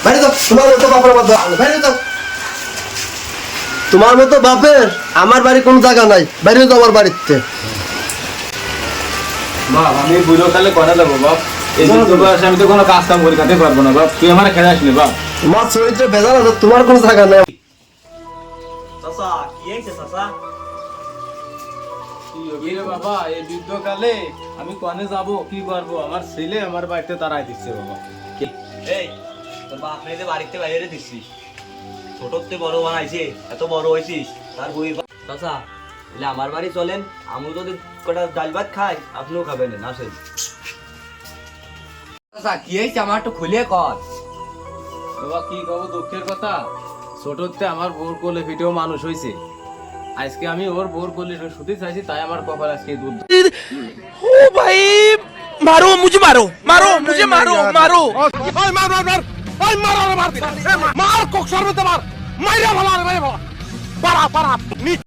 বাইরে যাও, তোমার মতো বাপের মতো বাইরে যাও। তোমার মতো বাপের আমার বাড়ি কোনো জায়গা নাই, বাইরে যাও আমার বাড়িতে। বাপ আমি বুড়ো কালে করে দেবো বাপ, এই যুদ্ধ বয়সে আমি তো কোনো কাজ কাম করে খাতে পারবো না বাপ, তুই আমার খেলে আসলি বাপ। তোমার চরিত্রে ভেজাল আছে, তোমার কোনো জায়গা নাই। চাচা কি হয়েছে চাচা? কি হবে রে বাবা, এই যুদ্ধকালে আমি কনে যাব, কি করবো? আমার ছেলে আমার বাড়িতে তাড়াই দিচ্ছে বাবা। এই তোর বাপ মেয়েদের বাড়িতে বাইরে দিচ্ছিস, ছোটতে বড় বানাইছে, এত বড় হয়েছিস তার বই। চাচা বলে আমার বাড়ি চলেন, আমি যদি কটা ডাল ভাত খাই আপনিও খাবেন না আসেন। চাচা কি হয়েছে আমার একটু খুলে কর। বাবা কি কব, দুঃখের কথা, ছোটতে আমার বোর কোলে পিঠেও মানুষ হয়েছে, আজকে আমি ওর বোর কোলে শুতে চাইছি, তাই আমার কপাল আজকে দুধ। ओ भाई मारो मुझे, मारो मारो मुझे, मारो मारो मार मार मार मार मार मार मार मार कोक शर्म मार मार भाला मारा पारा